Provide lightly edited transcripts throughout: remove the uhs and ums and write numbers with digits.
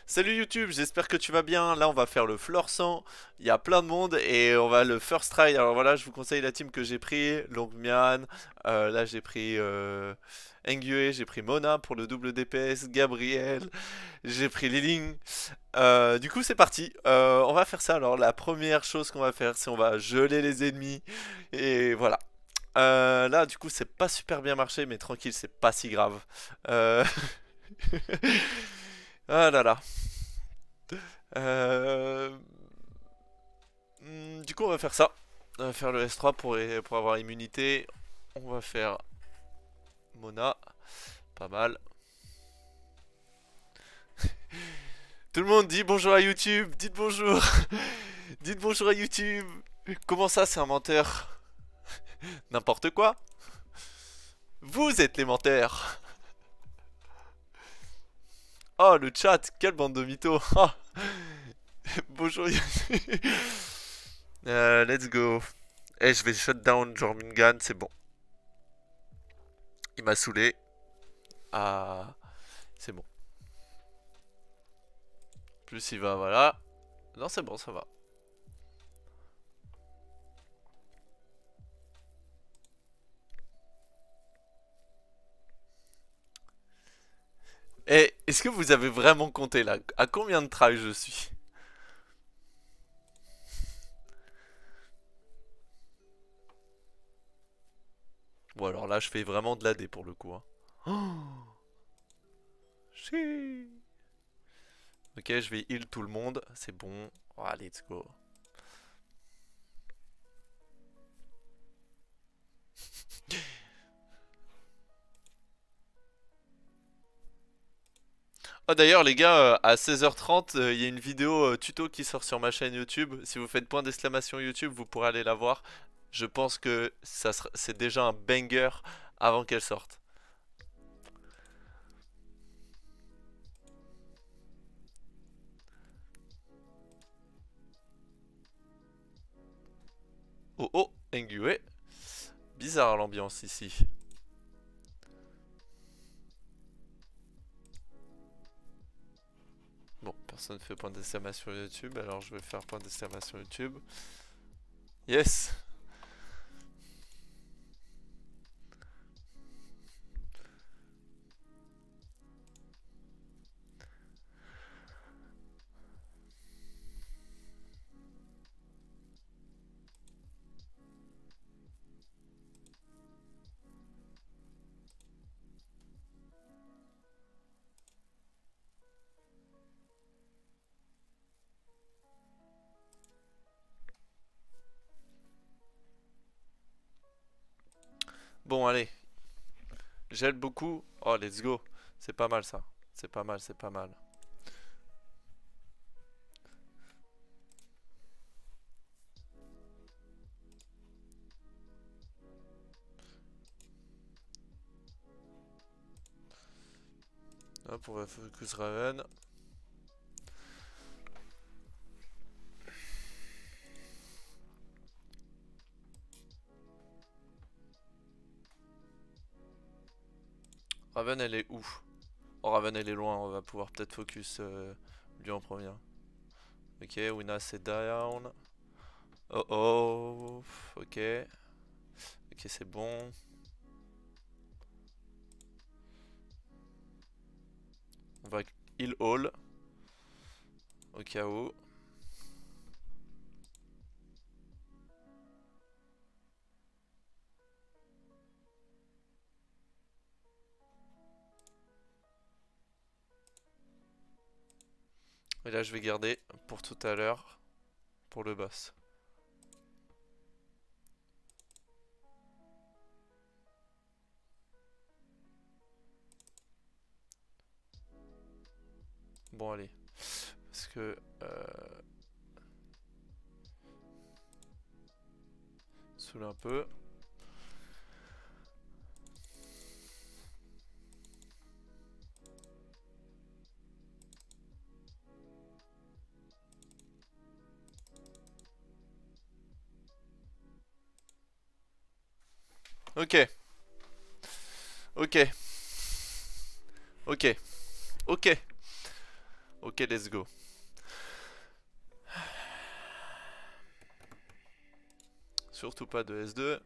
Salut YouTube, j'espère que tu vas bien. Là, on va faire le floor 100. Il y a plein de monde et on va le first try. Alors voilà, je vous conseille la team que j'ai pris. Longmian, là j'ai pris Engue, j'ai pris Mona pour le double DPS, Gabriel, j'ai pris Liling. Du coup, c'est parti. On va faire ça. Alors, la première chose qu'on va faire, c'est on va geler les ennemis. Et voilà. Là, du coup, c'est pas super bien marché, mais tranquille, c'est pas si grave. Euh... ah là là. Euh, du coup, on va faire ça. On va faire le S3 pour avoir immunité. On va faire Mona. Pas mal. Tout le monde dit bonjour à YouTube. Dites bonjour. Dites bonjour à YouTube. Comment ça, c'est un menteur? N'importe quoi. Vous êtes les menteurs. Oh, le chat. Quelle bande de mythos. Ah. Bonjour YouTube. Let's go. Eh, je vais shutdown Jormungand, c'est bon. Il m'a saoulé. Ah, c'est bon. Plus il va, voilà. Non, c'est bon, ça va. Et est-ce que vous avez vraiment compté là? À combien de tries je suis? Bon, alors là, je fais vraiment de l'AD pour le coup, hein. Oh, chi. Ok, je vais heal tout le monde. C'est bon. Oh, let's go. Oh, d'ailleurs, les gars, à 16h30, il y a une vidéo tuto qui sort sur ma chaîne YouTube. Si vous faites point d'exclamation YouTube, vous pourrez aller la voir. Je pense que c'est déjà un banger avant qu'elle sorte. Oh oh, Engue. Bizarre l'ambiance ici. Bon, personne ne fait point d'exclamation YouTube, alors je vais faire point d'exclamation YouTube. Yes! Bon, allez. Gèle beaucoup. Oh, let's go. C'est pas mal ça. C'est pas mal, c'est pas mal. Hop, on va focus Raven. Raven, elle est où? Oh, Raven, elle est loin. On va pouvoir peut-être focus lui en premier. Ok, Wina, c'est down. Oh oh. Ok. Ok, c'est bon. On va heal all. Au cas où. Et là, je vais garder pour tout à l'heure. Pour le boss. Bon, allez. Parce que... Saoule un peu. Ok. Ok. Ok. Ok. Ok, let's go. Surtout pas de S2.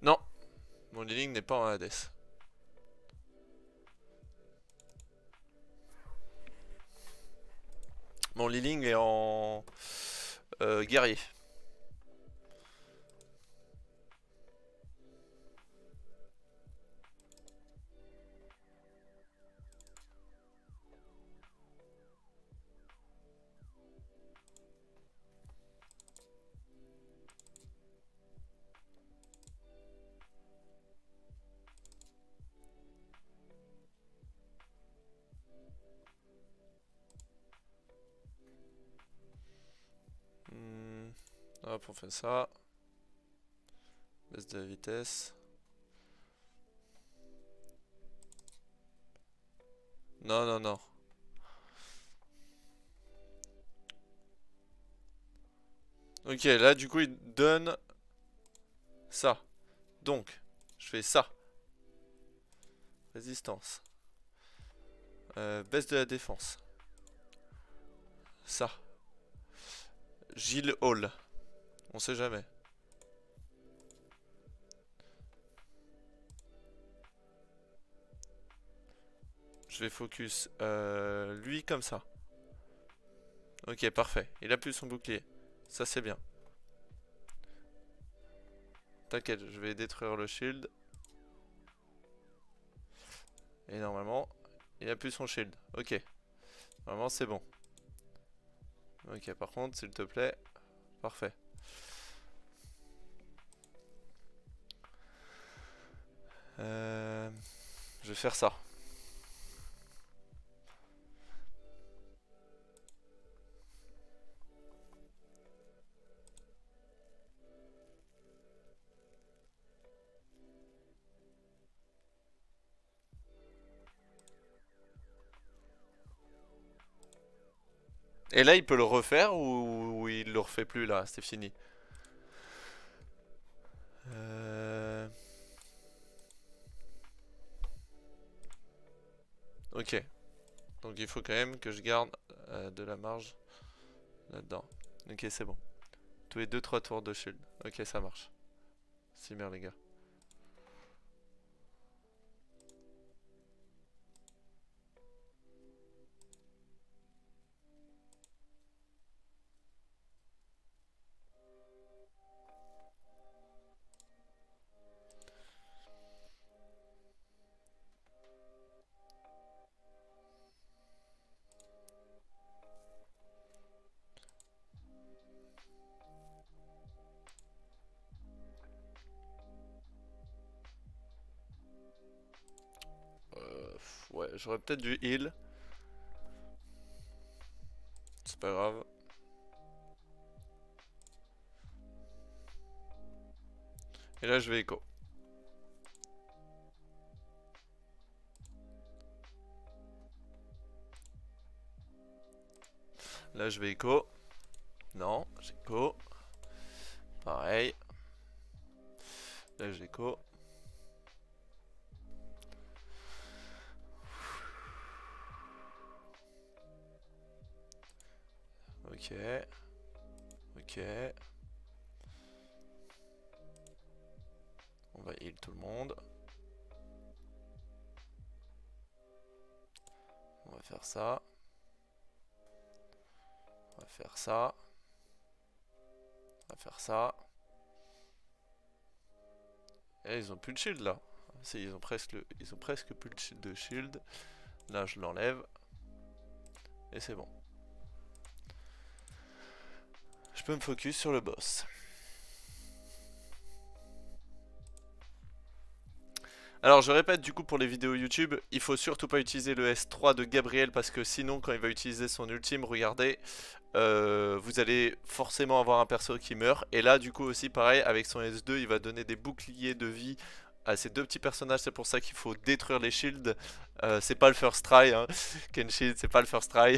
Non, mon Liling n'est pas en Hades. Mon Liling est en guerrier. Hop, on fait ça. Baisse de la vitesse. Non, non, non. Ok, là du coup il donne ça. Donc, je fais ça. Résistance. Baisse de la défense. Ça. Gilles Hall. On sait jamais. Je vais focus lui comme ça. Ok, parfait. Il a plus son bouclier. Ça c'est bien. T'inquiète, je vais détruire le shield. Et normalement, il a plus son shield. Ok. Normalement c'est bon. Ok, par contre, s'il te plaît. Parfait. Je vais faire ça. Et là, il peut le refaire ou il le refait plus là, c'est fini. Ok. Donc il faut quand même que je garde de la marge là-dedans. Ok, c'est bon. Tous les 2-3 tours de shield. Ok, ça marche. Simmer les gars. Ouais, j'aurais peut-être dû heal. C'est pas grave. Et là, je vais écho. Là, je vais écho. Non, j'écho. Pareil. Là, j'écho. Ok. Ok. On va heal tout le monde. On va faire ça. On va faire ça. On va faire ça. Et ils ont plus de shield là. Ils ont presque plus de shield. Là je l'enlève. Et c'est bon. Je peux me focus sur le boss. Alors je répète du coup pour les vidéos YouTube, il faut surtout pas utiliser le S3 de Gabriel parce que sinon quand il va utiliser son ultime, regardez, vous allez forcément avoir un perso qui meurt. Et là du coup aussi pareil, avec son S2 il va donner des boucliers de vie à ces deux petits personnages. C'est pour ça qu'il faut détruire les shields. C'est pas le first try, hein. Kenshin, c'est pas le first try.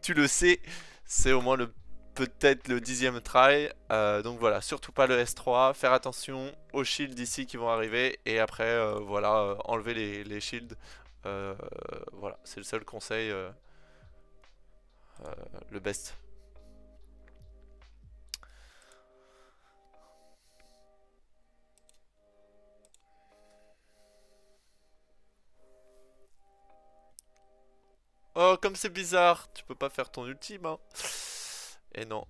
Tu le sais, c'est au moins le peut-être le 10e try. Donc voilà, surtout pas le S3. Faire attention aux shields ici qui vont arriver. Et après, voilà, enlever les shields. Voilà, c'est le seul conseil, le best. Oh, comme c'est bizarre, tu peux pas faire ton ultime, hein. Et non.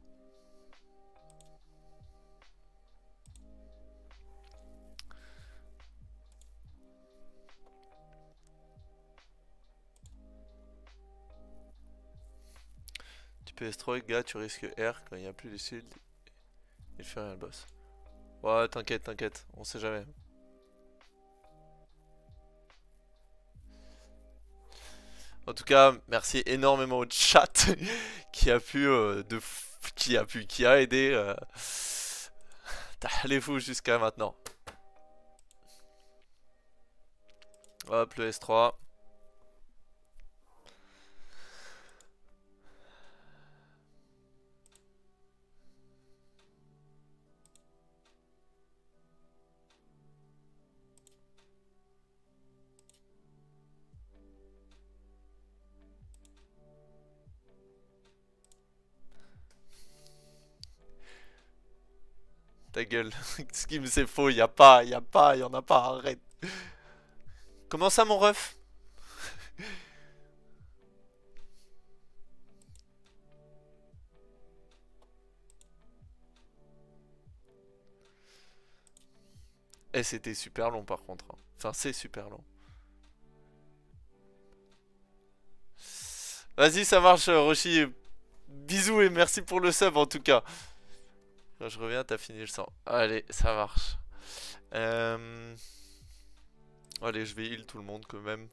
Tu peux S3, gars, tu risques R quand il n'y a plus les shields. Il fait rien le boss. Ouais, t'inquiète, t'inquiète, on sait jamais. En tout cas, merci énormément au chat qui a pu qui a aidé les fous jusqu'à maintenant. Hop, le S3. Ta gueule. Ce qui me c'est faux, y a pas, y en a pas, arrête. Comment ça mon ref? Eh, c'était super long par contre, hein. Enfin, c'est super long. Vas-y, ça marche, Roshi. Bisous et merci pour le sub en tout cas. Quand je reviens, t'as fini le sang. Allez, ça marche. Allez, je vais heal tout le monde quand même.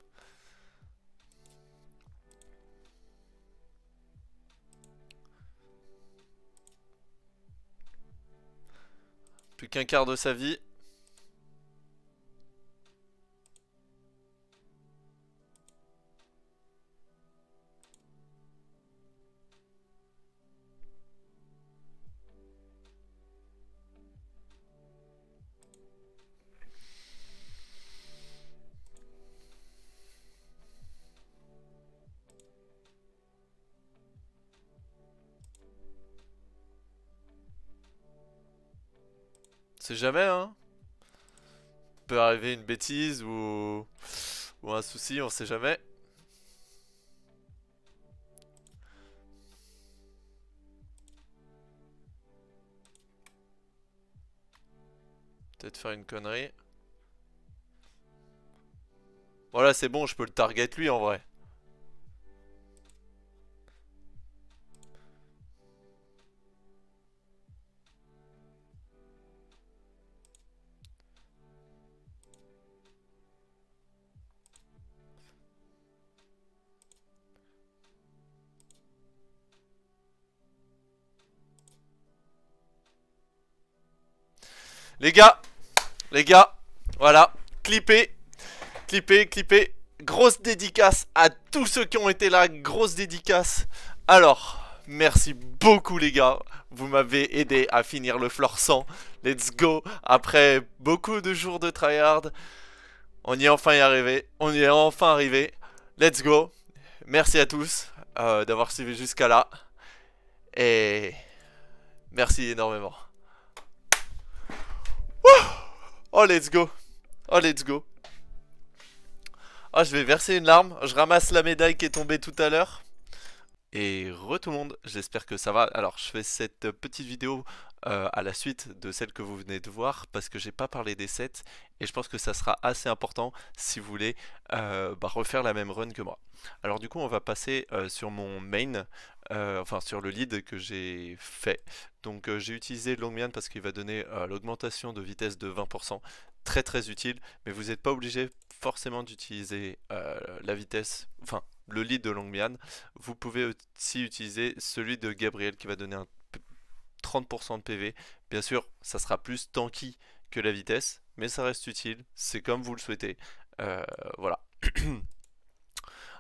Plus qu'un quart de sa vie. C'est jamais, hein. Peut arriver une bêtise ou un souci, on sait jamais. Peut-être faire une connerie. Voilà, c'est bon, je peux le target lui en vrai. Les gars, voilà, clippez, clippez, clippez. Grosse dédicace à tous ceux qui ont été là, grosse dédicace. Alors, merci beaucoup les gars, vous m'avez aidé à finir le floor 100. Let's go, après beaucoup de jours de tryhard, on y est enfin arrivé, on y est enfin arrivé. Let's go, merci à tous d'avoir suivi jusqu'à là. Et merci énormément. Oh let's go. Oh let's go. Oh je vais verser une larme. Je ramasse la médaille qui est tombée tout à l'heure. Et tout le monde, j'espère que ça va. Alors je fais cette petite vidéo à la suite de celle que vous venez de voir parce que j'ai pas parlé des sets et je pense que ça sera assez important si vous voulez refaire la même run que moi. Alors du coup on va passer sur mon main, enfin sur le lead que j'ai fait. Donc j'ai utilisé Longmian parce qu'il va donner l'augmentation de vitesse de 20%, très très utile, mais vous n'êtes pas obligé forcément d'utiliser la vitesse, enfin le lead de Longmian. Vous pouvez aussi utiliser celui de Gabriel qui va donner un 30% de PV. Bien sûr, ça sera plus tanky que la vitesse, mais ça reste utile, c'est comme vous le souhaitez. Voilà.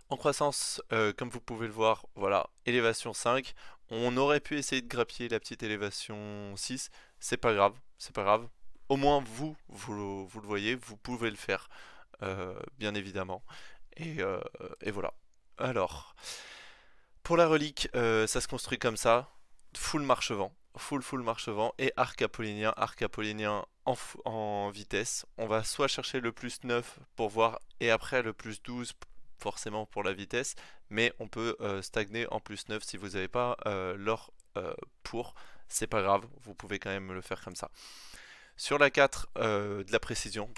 En croissance, comme vous pouvez le voir, voilà, élévation 5. On aurait pu essayer de grappiller la petite élévation 6, c'est pas grave, c'est pas grave. Au moins vous le voyez, vous pouvez le faire, bien évidemment. Et, et voilà. Alors, pour la relique, ça se construit comme ça, full marche-vent, full marche-vent et arc apollinien en vitesse. On va soit chercher le plus 9 pour voir et après le plus 12 forcément pour la vitesse, mais on peut stagner en plus 9 si vous n'avez pas l'or pour, c'est pas grave, vous pouvez quand même le faire comme ça. Sur la 4, de la précision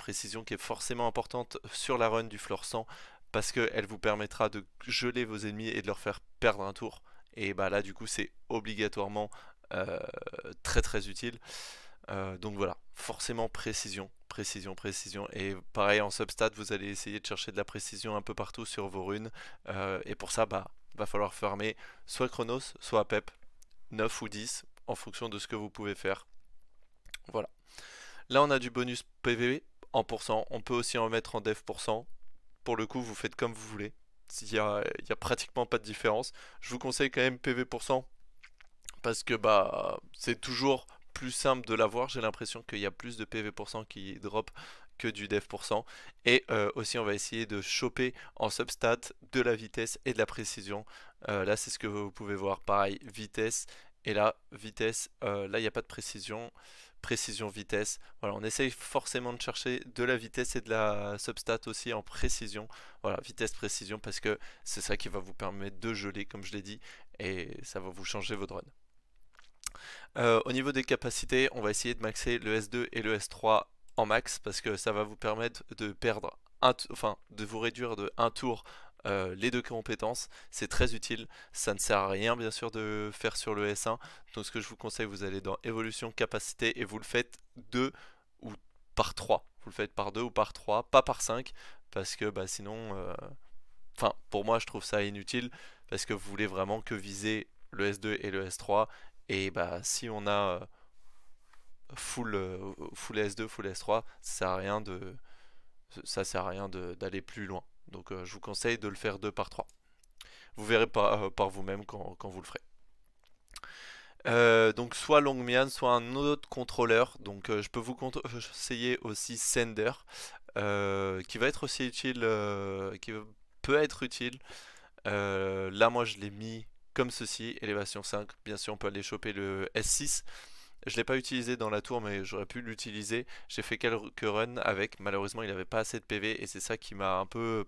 qui est forcément importante sur la run du floor 100 parce qu'elle vous permettra de geler vos ennemis et de leur faire perdre un tour. Et bah là du coup c'est obligatoirement très utile. Donc voilà, forcément précision. Et pareil en substat, vous allez essayer de chercher de la précision un peu partout sur vos runes. Et pour ça, bah, va falloir farmer soit Chronos, soit Apep, 9 ou 10, en fonction de ce que vous pouvez faire. Voilà. Là, on a du bonus PV en pourcent. On peut aussi en mettre en dev pourcent. Pour le coup, vous faites comme vous voulez. Il y a pratiquement pas de différence. Je vous conseille quand même PV pourcent parce que bah c'est toujours plus simple de l'avoir. J'ai l'impression qu'il y a plus de PV pourcent qui drop que du dev pourcent. Et aussi, on va essayer de choper en substat de la vitesse et de la précision. Là, c'est ce que vous pouvez voir. Pareil, vitesse. Et là, vitesse. Là, il n'y a pas de précision. Précision, vitesse. Voilà, on essaye forcément de chercher de la vitesse et de la substat aussi en précision. Voilà, vitesse, précision, parce que c'est ça qui va vous permettre de geler, comme je l'ai dit, et ça va vous changer votre run. Au niveau des capacités, on va essayer de maxer le S2 et le S3 en max, parce que ça va vous permettre de perdre enfin, de vous réduire de 1 tour les deux compétences, c'est très utile. Ça ne sert à rien bien sûr de faire sur le S1. Donc ce que je vous conseille, vous allez dans évolution capacité et vous le faites 2 ou par 3. Vous le faites par 2 ou par 3, pas par 5, parce que bah, sinon, enfin pour moi je trouve ça inutile, parce que vous voulez vraiment que viser le S2 et le S3. Et bah si on a full S2, full S3, ça sert à rien d'aller plus loin. Donc je vous conseille de le faire 2 par 3. Vous verrez par vous-même quand vous le ferez. Donc soit Longmian, soit un autre contrôleur. Donc je peux vous conseiller aussi Sender, qui va être aussi utile, qui peut être utile. Là moi je l'ai mis comme ceci, élévation 5. Bien sûr on peut aller choper le S6. Je ne l'ai pas utilisé dans la tour, mais j'aurais pu l'utiliser. J'ai fait quelques runs avec. Malheureusement, il n'avait pas assez de PV et c'est ça qui m'a un peu,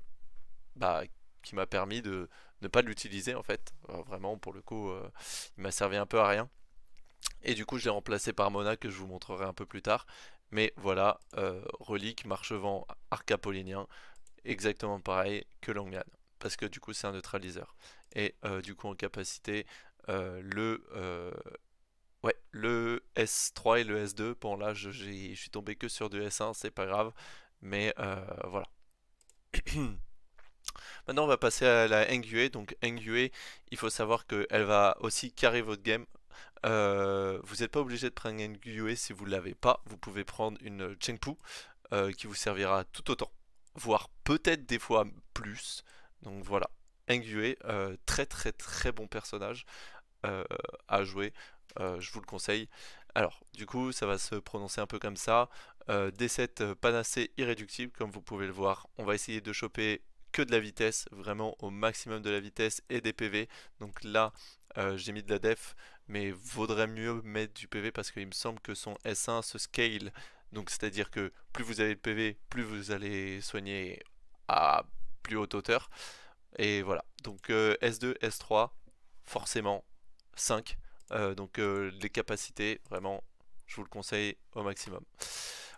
bah, qui m'a permis de ne pas l'utiliser en fait. Vraiment, pour le coup, il m'a servi un peu à rien. Et du coup, je l'ai remplacé par Mona que je vous montrerai un peu plus tard. Mais voilà, relique, marche-vent, arc apollinien, exactement pareil que Longmian. Parce que du coup, c'est un neutraliseur. Et du coup, en capacité, ouais, le S3 et le S2, bon là je suis tombé que sur du S1, c'est pas grave, mais voilà. Maintenant on va passer à la Engue, donc Engue, il faut savoir qu'elle va aussi carrer votre game. Vous n'êtes pas obligé de prendre Engue si vous ne l'avez pas, vous pouvez prendre une Chengpu qui vous servira tout autant, voire peut-être des fois plus, donc voilà. Engue, très bon personnage à jouer. Je vous le conseille. Alors, du coup, ça va se prononcer un peu comme ça. D7 panacée irréductible, comme vous pouvez le voir. On va essayer de choper que de la vitesse, vraiment au maximum de la vitesse et des PV. Donc là, j'ai mis de la def, mais vaudrait mieux mettre du PV parce qu'il me semble que son S1 se scale. Donc c'est-à-dire que plus vous avez de PV, plus vous allez soigner à plus haute hauteur. Et voilà. Donc S2, S3, forcément 5. Donc les capacités, vraiment, je vous le conseille au maximum.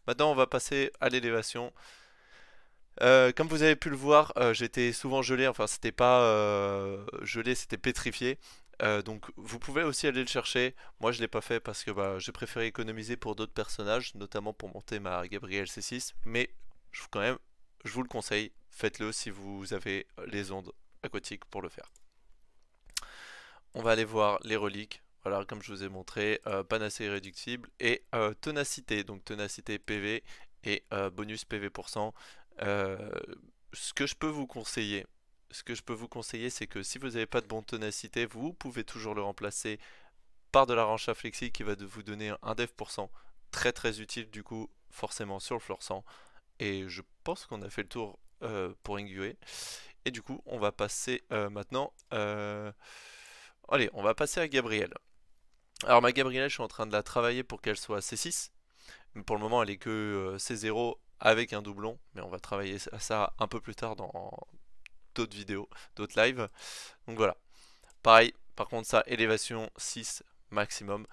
Maintenant, on va passer à l'élévation. Comme vous avez pu le voir, j'étais souvent gelé, enfin c'était pas gelé, c'était pétrifié. Donc vous pouvez aussi aller le chercher. Moi je l'ai pas fait parce que bah, j'ai préféré économiser pour d'autres personnages, notamment pour monter ma Gabrielle C6. Mais quand même, je vous le conseille, faites-le si vous avez les ondes aquatiques pour le faire. On va aller voir les reliques. Voilà, comme je vous ai montré, panacée irréductible et ténacité, donc ténacité PV et bonus PV%. Euh, ce que je peux vous conseiller, c'est que si vous n'avez pas de bonne ténacité, vous pouvez toujours le remplacer par de la rancha flexi qui va vous donner un dev%, très très utile du coup forcément sur le floor 100. Et je pense qu'on a fait le tour pour Ingue. Et du coup on va passer maintenant allez, on va passer à Gabrielle. Alors ma Gabrielle, je suis en train de la travailler pour qu'elle soit C6. Mais pour le moment elle est que C0 avec un doublon, mais on va travailler ça un peu plus tard dans d'autres vidéos, d'autres lives. Donc voilà. Pareil, par contre ça, élévation 6 maximum.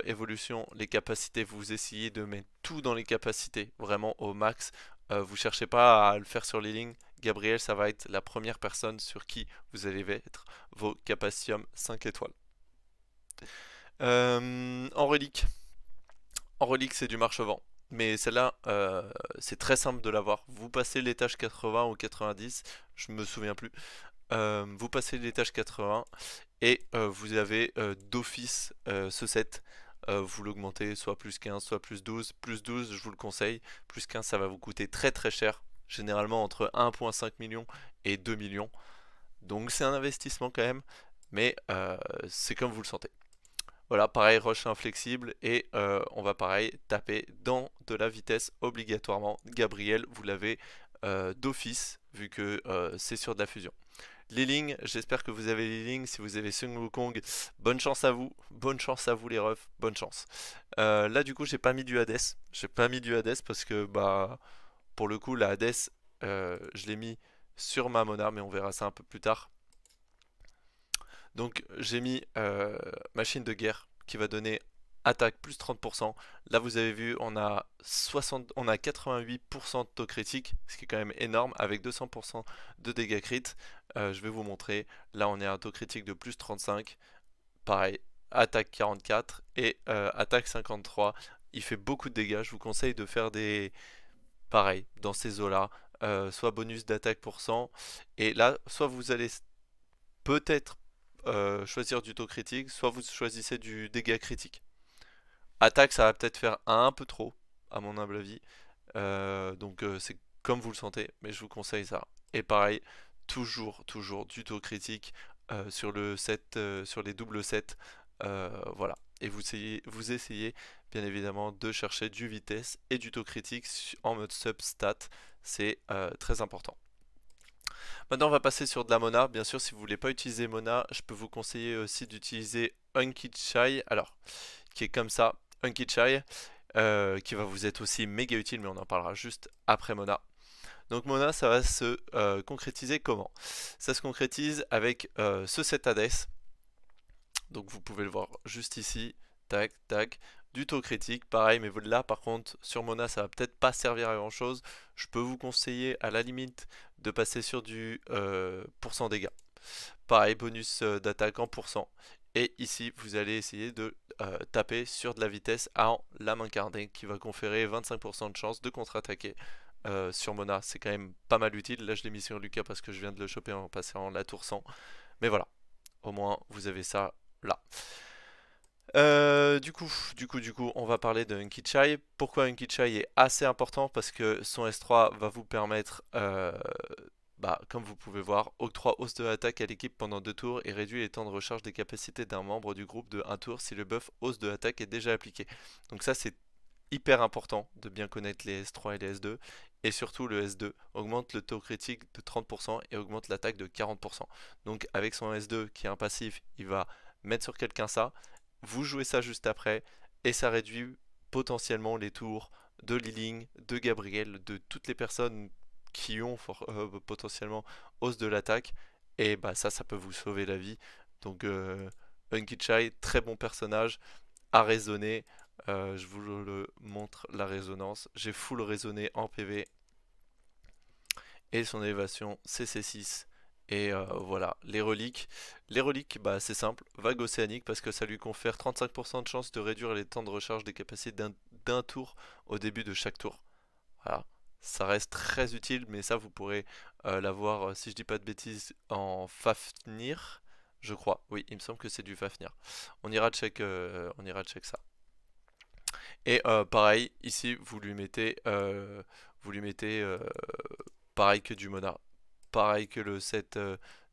Évolution, les capacités, vous essayez de mettre tout dans les capacités, vraiment au max. Vous cherchez pas à le faire sur les lignes. Gabriel, ça va être la première personne sur qui vous allez mettre vos capacitium 5 étoiles. En relique. En relique, c'est du marche-vent. Mais celle-là, c'est très simple de l'avoir. Vous passez l'étage 80 ou 90, je me souviens plus. Vous passez l'étage 80 et vous avez d'office ce set. Vous l'augmentez soit plus 15, soit plus 12. Plus 12, je vous le conseille. Plus 15, ça va vous coûter très très cher. Généralement entre 1,5 million et 2 millions. Donc c'est un investissement quand même. Mais c'est comme vous le sentez. Voilà, pareil, rush inflexible. Et on va pareil taper dans de la vitesse obligatoirement. Gabriel, vous l'avez d'office vu que c'est sur de la fusion. Les lignes, j'espère que vous avez les lignes. Si vous avez Sun Wukong, bonne chance à vous. Bonne chance à vous les refs, bonne chance. Là du coup j'ai pas mis du Hades. J'ai pas mis du Hades parce que bah pour le coup la Hades je l'ai mis sur ma Mona, mais on verra ça un peu plus tard. Donc j'ai mis machine de guerre qui va donner attaque plus 30%. Là vous avez vu on a 88% de taux critique, ce qui est quand même énorme avec 200% de dégâts crit. Je vais vous montrer. Là on est à un taux critique de plus 35. Pareil, attaque 44 et attaque 53. Il fait beaucoup de dégâts. Je vous conseille de faire des pareil dans ces eaux là. Soit bonus d'attaque pour 100. Et là, soit vous allez peut-être choisir du taux critique, soit vous choisissez du dégât critique. Attaque, ça va peut-être faire un peu trop, à mon humble avis. Donc c'est comme vous le sentez, mais je vous conseille ça. Et pareil, toujours du taux critique sur le set, sur les doubles sets. Voilà. Et vous essayez bien évidemment de chercher du vitesse et du taux critique en mode substat. C'est très important. Maintenant, on va passer sur de la Mona. Bien sûr, si vous voulez pas utiliser Mona, je peux vous conseiller aussi d'utiliser Unki Chai. Alors, qui est comme ça, Unki Chai, qui va vous être aussi méga utile, mais on en parlera juste après Mona. Donc Mona, ça va se concrétiser comment? Ça se concrétise avec ce set Hades. Donc vous pouvez le voir juste ici. Tac, tac. Du taux critique, pareil, mais là par contre, sur Mona, ça va peut-être pas servir à grand chose. Je peux vous conseiller à la limite de passer sur du pourcent dégâts. Pareil, bonus d'attaque en pourcent. Et ici, vous allez essayer de taper sur de la vitesse en lame incarnée qui va conférer 25% de chance de contre-attaquer. Sur Mona, c'est quand même pas mal utile. Là, je l'ai mis sur Lucas parce que je viens de le choper en passant la tour 100. Mais voilà, au moins, vous avez ça là. Du coup, on va parler de Unki Chai. Pourquoi Unki Chai est assez important? Parce que son S3 va vous permettre, comme vous pouvez voir, octroie hausse de attaque à l'équipe pendant 2 tours et réduit les temps de recharge des capacités d'un membre du groupe de 1 tour si le buff hausse de attaque est déjà appliqué. Donc ça c'est hyper important de bien connaître les S3 et les S2. Et surtout le S2 augmente le taux critique de 30% et augmente l'attaque de 40%. Donc avec son S2 qui est un passif, il va mettre sur quelqu'un ça. Vous jouez ça juste après et ça réduit potentiellement les tours de Liling, de Gabriel, de toutes les personnes qui ont potentiellement hausse de l'attaque. Et bah ça peut vous sauver la vie. Donc Unki Chai, très bon personnage à raisonner. Je vous le montre la résonance. J'ai full raisonné en PV. Et son élévation CC6. Et voilà, les reliques. Les reliques, bah, c'est simple, vague océanique parce que ça lui confère 35% de chance de réduire les temps de recharge des capacités d'un tour au début de chaque tour. Voilà, ça reste très utile, mais ça vous pourrez l'avoir, si je dis pas de bêtises, en Fafnir, je crois. Oui, il me semble que c'est du Fafnir. On ira check ça. Et pareil, ici, vous lui mettez pareil que du Mona, pareil que le set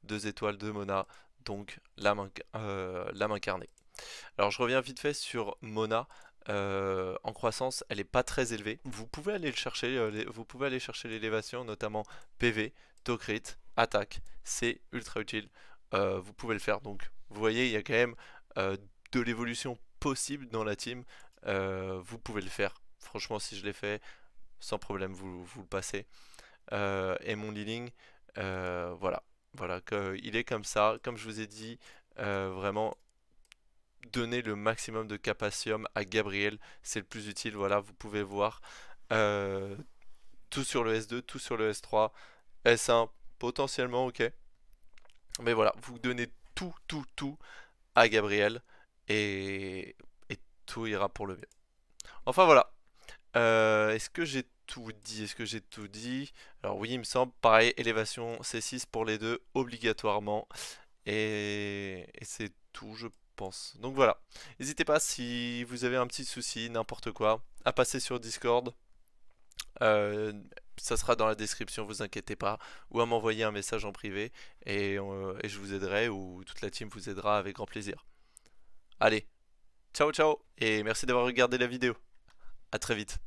2 étoiles de Mona, donc la main carnée. Alors je reviens vite fait sur Mona. En croissance, elle est pas très élevée. Vous pouvez aller le chercher, vous pouvez aller chercher l'élévation, notamment PV, Tocrit, attaque, c'est ultra utile. Vous pouvez le faire. Donc vous voyez, il y a quand même de l'évolution possible dans la team. Vous pouvez le faire. Franchement, si je l'ai fait, sans problème, vous le passez. Et mon Liling, voilà. Voilà, il est comme ça. Comme je vous ai dit, vraiment donner le maximum de capacitium à Gabriel, c'est le plus utile. Voilà, vous pouvez voir euh, tout sur le S2, tout sur le S3, S1 potentiellement, ok. Mais voilà, vous donnez tout à Gabriel et tout ira pour le mieux. Enfin voilà. Est-ce que j'ai tout dit? Est-ce que j'ai tout dit? Alors oui, il me semble. Pareil, élévation C6 pour les deux, obligatoirement. Et c'est tout, je pense. Donc voilà. N'hésitez pas si vous avez un petit souci, n'importe quoi, à passer sur Discord. Euh, Ça sera dans la description, vous inquiétez pas. Ou à m'envoyer un message en privé et je vous aiderai ou toute la team vous aidera avec grand plaisir. Allez, ciao ciao et merci d'avoir regardé la vidéo. À très vite.